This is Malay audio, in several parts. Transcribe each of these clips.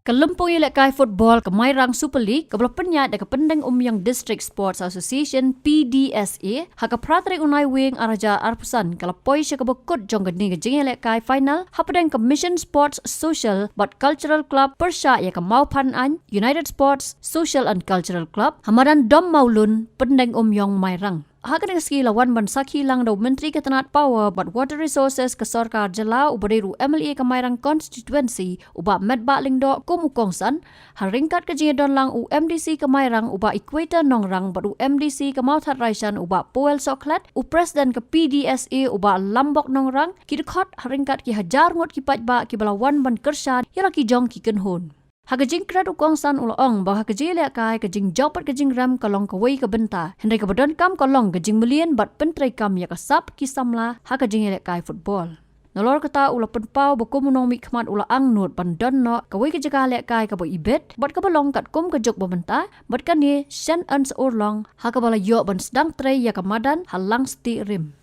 Jingïalehkai football ke Mairang Super League ke penyat dan pendeng Umyang District Sports Association PDSA haka pratrik unai wing Hajar arpusan kalau poi ke bekut jong geni ke Jingïalehkai Phainal hapadeng ke Mishon Sports Social but Cultural Club Persya ya ke Mau Pan An United Sports Social and Cultural Club hamadan Dom Maulun pendeng Umyang Mairang. Hakan ski lawan ban Sakhi lang daw Menteri Ketenat Power but Water Resources ke Sarkar Jela ubadiru MLA ke Mairang Constituency uba medba lingdo kumukongsan haringkat ke Jingidon lang UMDC ke Mairang uba Equator Nongrang but UMDC ke Mauthat Raisan uba Poel Soklat Presiden ke PDSA uba Lambok Nongrang kidekot haringkat ki Hajar Ngut ki pajba ki balawan ban Kersad yara ki jong ki kenhun. Hagajing krat ukongsan ulong bah Jingïalehkai kajing jopat kajing ram kalong kawai ke benta hendai ke badan kam kalong kajing melian bat pentrai kam ya kasap kisamla Jingïalehkai football. Nolor kata ula penpau bekomunong mikmat ula angnut pandan no kawai ke Jingïalehkai ka bo ibet bat ke balong kat kum ke jok benta bat kan ni shen ans urlong hakabala yo ban sedang tray ya kamadan halang sti rim.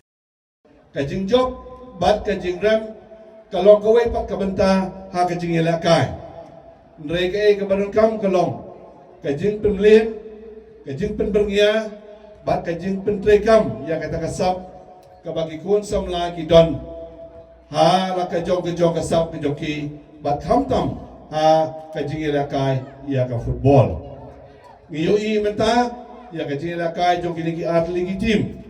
Kajing jok bat kajing ram kalong kawai pat ke benta Jingïalehkai. Mereka kebadan kam kalong kajing penlien kajing penberngya bat kajing pentrai kam yang kata kasap kabagi kun samla ki don ha la kajong kasap ki joki bat hamtam ha Jingïalehkai ya ka football ngiyoi menta ya Jingïalehkai jong kini ki atlet team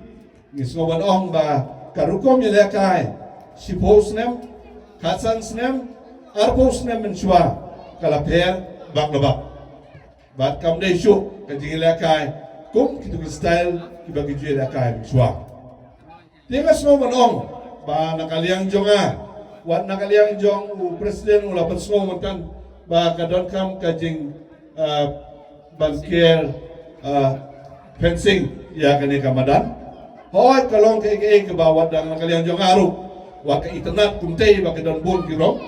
ngisngoban ong ba karukom Jingïalehkai siposnem kasansnem arposnem menshwa kalaper bak lebak bat kam dei syuk Jingïalehkai kum kitu style kibagi Jingïalehkai suang tingas no manong ba nakaliang jonga wat nakaliang jong presiden ula persno mantan ba kadon kam kajing bankier fencing ya kani kamadan hoy kalong ke bawat dang nakaliang jong aru wa ka internet kumtei ba kadon bun kirong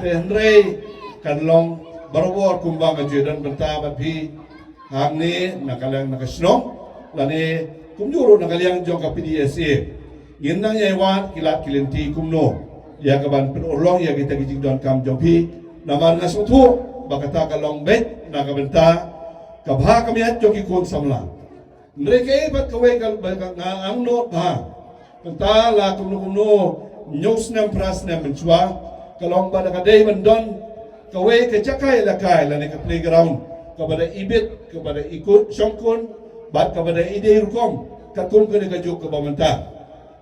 henrei kanlong barobor kumbang ajudan bertabat bi hamni nakalang nakasnong lani kumjuro nakaliang jong ka PDSA ginang yaiwan kilat kilinti kumno ya kaban penolong ya kita gijing don kam jong pi namar ngasuthu bakata kalong bet nakabenta kabha kamiat jong ikun samla mereka bat kawai kal nga angno ba pentala kumno nyosnem prasnem menchwa kalong ba nakadai bandon kawai ke Jingïalehkai lani ke playground kepada ibit kepada ikut syongkun bat kepada ide rukom kakum kene kajuk ke bamenta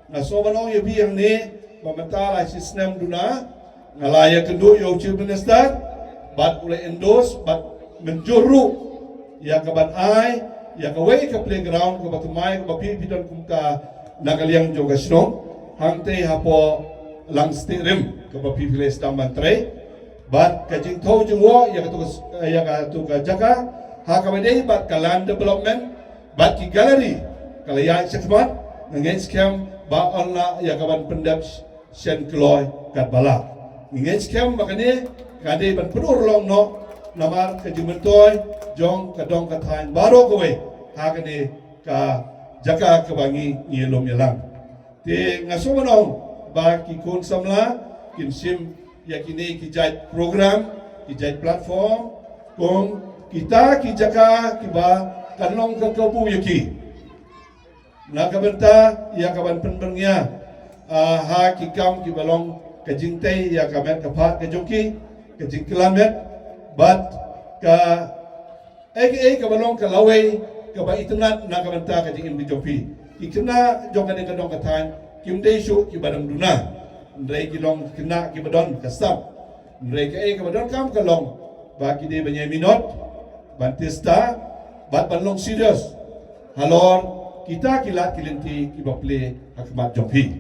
na so banong ye biang ni bamenta la sistem duna ngalaya kendu yo chief minister bat ule endorse bat menjuru ya keban ai ya kawai ke playground ke batumai ke bapi bidon kumka nakaliang joga snong hangte hapo lang stirim ke bapi village tambantre bat kajing tau jengwo ya katu jaga ha kabadai bat kalan development bat ki gallery kalaya sekhmat ngej kem ba olla ya kaban pendap sen kloy kat bala ngej kem makane kade ban pedur long no namar kajing mentoy jong kadong kathain baro kowe ha kane ka jaga kebangi ngilom yalang te ngasomanong ba ki kun samla kinsim yakini kijat program, kijat platform, kung kita kijaka kiba kanlong kakabu yaki. Nakabenta ya kaban penberngya ha kikam kibalong kajingtai ya kamet kapat kajoki kajing kilamet bat ka kabalong kalaway kaba itnat nakabenta kajing imdi jopi. Ikna jongane kadong katan kimdei syu kibadang duna. Mereka long kena kibadon kasam mereka kibadon kam kalong bagi dia banyak minot bantista bat banlong serius halor kita kilat kilinti kibaple hakmat jompi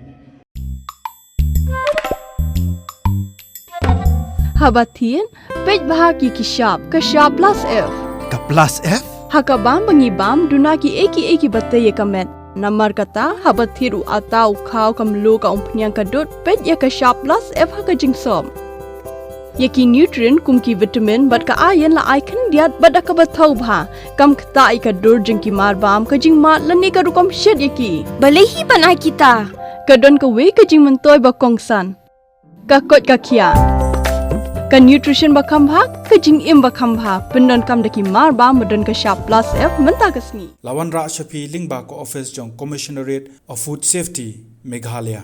habatin pej bahagi kishap plus F ka plus F hakabam bangibam dunaki eki batay kamet Namar kata habat thiru atau khau kamlu ka umpnyang kadut pet ya ka sharp plus F ha ka jingsom. Yaki nutrient kum ki vitamin bat ka iron la icon diat bat ka bathau bha kam kta I ka dur jing ki mar bam ka jing mat lani ka rukom shed yaki. Balehi banai kita. Kadon ka we ka jing mentoy ba kongsan. Ka kot ka khia. Ka nutrition ba kam bhak ka jing im ba khamba pendon kam daki mar ba modon ka sharp plus F menta kasni Lawan Ra Shapi Lingba ko office jong Commissionerate of Food Safety Meghalaya